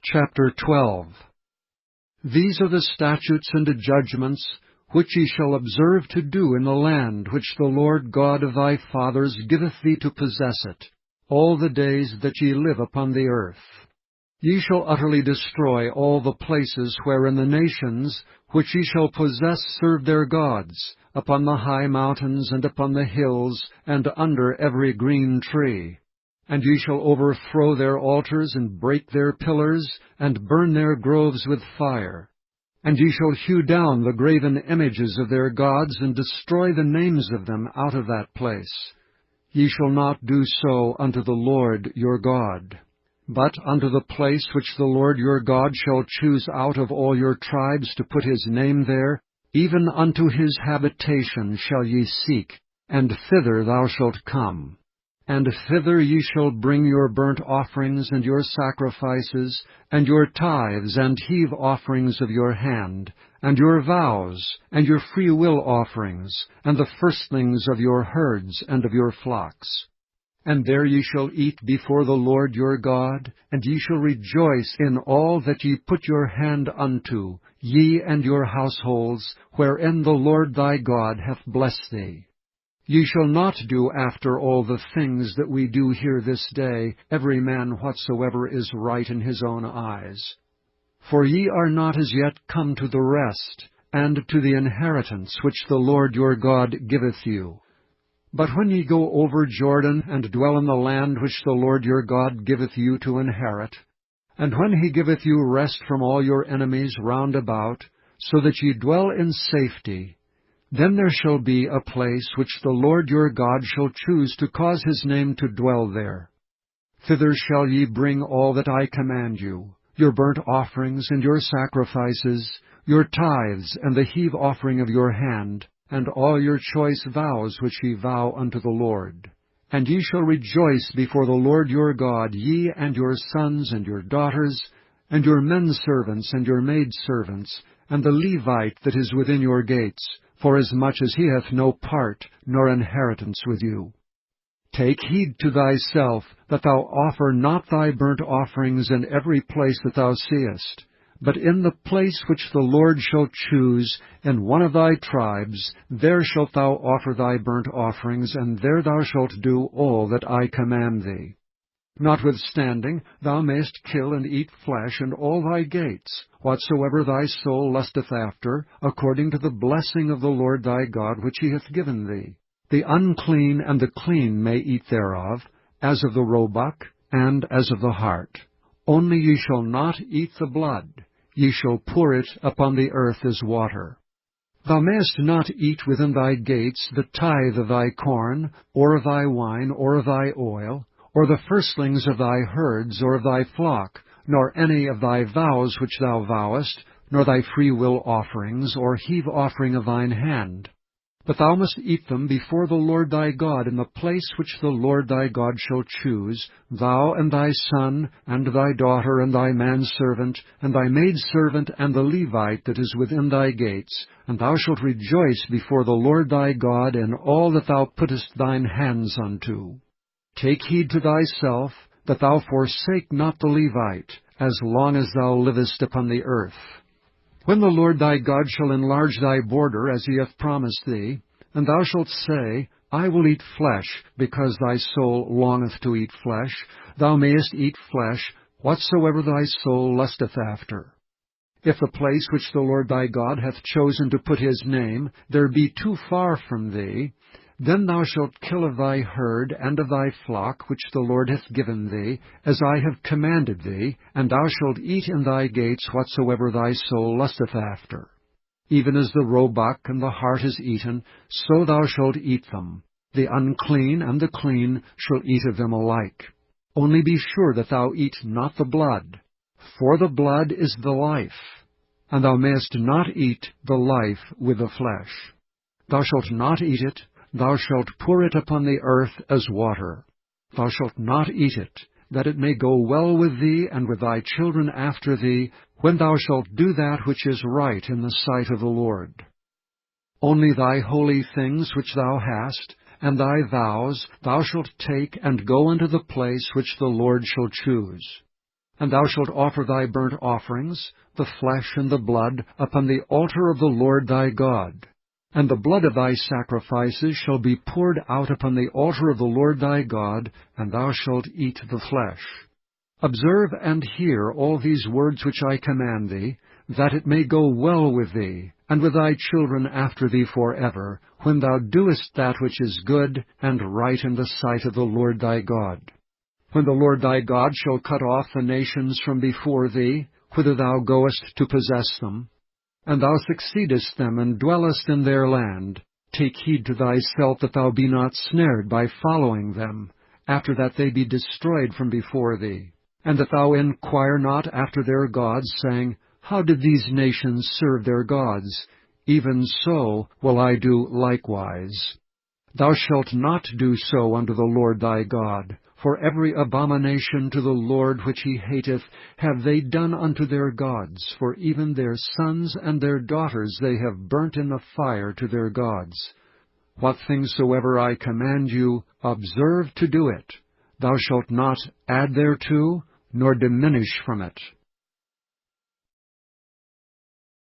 Chapter 12. These are the statutes and the judgments which ye shall observe to do in the land which the Lord God of thy fathers giveth thee to possess it, all the days that ye live upon the earth. Ye shall utterly destroy all the places wherein the nations which ye shall possess serve their gods, upon the high mountains and upon the hills, and under every green tree. And ye shall overthrow their altars, and break their pillars, and burn their groves with fire. And ye shall hew down the graven images of their gods, and destroy the names of them out of that place. Ye shall not do so unto the Lord your God. But unto the place which the Lord your God shall choose out of all your tribes to put his name there, even unto his habitation shall ye seek, and thither thou shalt come. And thither ye shall bring your burnt offerings and your sacrifices, and your tithes and heave offerings of your hand, and your vows, and your freewill offerings, and the firstlings of your herds and of your flocks. And there ye shall eat before the Lord your God, and ye shall rejoice in all that ye put your hand unto, ye and your households, wherein the Lord thy God hath blessed thee. Ye shall not do after all the things that we do here this day, every man whatsoever is right in his own eyes. For ye are not as yet come to the rest, and to the inheritance which the Lord your God giveth you. But when ye go over Jordan, and dwell in the land which the Lord your God giveth you to inherit, and when he giveth you rest from all your enemies round about, so that ye dwell in safety, then there shall be a place which the Lord your God shall choose to cause his name to dwell there. Thither shall ye bring all that I command you, your burnt offerings and your sacrifices, your tithes and the heave offering of your hand, and all your choice vows which ye vow unto the Lord. And ye shall rejoice before the Lord your God, ye and your sons and your daughters, and your menservants and your maidservants, and the Levite that is within your gates, forasmuch as he hath no part nor inheritance with you. Take heed to thyself, that thou offer not thy burnt offerings in every place that thou seest, but in the place which the Lord shall choose, in one of thy tribes, there shalt thou offer thy burnt offerings, and there thou shalt do all that I command thee. Notwithstanding, thou mayest kill and eat flesh in all thy gates, whatsoever thy soul lusteth after, according to the blessing of the Lord thy God which he hath given thee. The unclean and the clean may eat thereof, as of the roebuck, and as of the hart. Only ye shall not eat the blood. Ye shall pour it upon the earth as water. Thou mayest not eat within thy gates the tithe of thy corn, or of thy wine, or of thy oil, or the firstlings of thy herds, or of thy flock, nor any of thy vows which thou vowest, nor thy freewill offerings, or heave offering of thine hand. But thou must eat them before the Lord thy God in the place which the Lord thy God shall choose, thou and thy son, and thy daughter, and thy manservant, and thy maidservant, and the Levite that is within thy gates, and thou shalt rejoice before the Lord thy God in all that thou puttest thine hands unto. Take heed to thyself, that thou forsake not the Levite, as long as thou livest upon the earth. When the Lord thy God shall enlarge thy border, as he hath promised thee, and thou shalt say, I will eat flesh, because thy soul longeth to eat flesh, thou mayest eat flesh, whatsoever thy soul lusteth after. If the place which the Lord thy God hath chosen to put his name, there be too far from thee, then thou shalt kill of thy herd and of thy flock which the Lord hath given thee, as I have commanded thee, and thou shalt eat in thy gates whatsoever thy soul lusteth after. Even as the roebuck and the hart is eaten, so thou shalt eat them. The unclean and the clean shall eat of them alike. Only be sure that thou eat not the blood, for the blood is the life, and thou mayest not eat the life with the flesh. Thou shalt not eat it. Thou shalt pour it upon the earth as water. Thou shalt not eat it, that it may go well with thee and with thy children after thee, when thou shalt do that which is right in the sight of the Lord. Only thy holy things which thou hast, and thy vows, thou shalt take and go unto the place which the Lord shall choose. And thou shalt offer thy burnt offerings, the flesh and the blood, upon the altar of the Lord thy God. And the blood of thy sacrifices shall be poured out upon the altar of the Lord thy God, and thou shalt eat the flesh. Observe and hear all these words which I command thee, that it may go well with thee, and with thy children after thee forever, when thou doest that which is good and right in the sight of the Lord thy God. When the Lord thy God shall cut off the nations from before thee, whither thou goest to possess them, and thou succeedest them, and dwellest in their land, take heed to thyself that thou be not snared by following them, after that they be destroyed from before thee, and that thou inquire not after their gods, saying, How did these nations serve their gods? Even so will I do likewise. Thou shalt not do so unto the Lord thy God, for every abomination to the Lord which he hateth have they done unto their gods, for even their sons and their daughters they have burnt in the fire to their gods. What things soever I command you, observe to do it. Thou shalt not add thereto, nor diminish from it.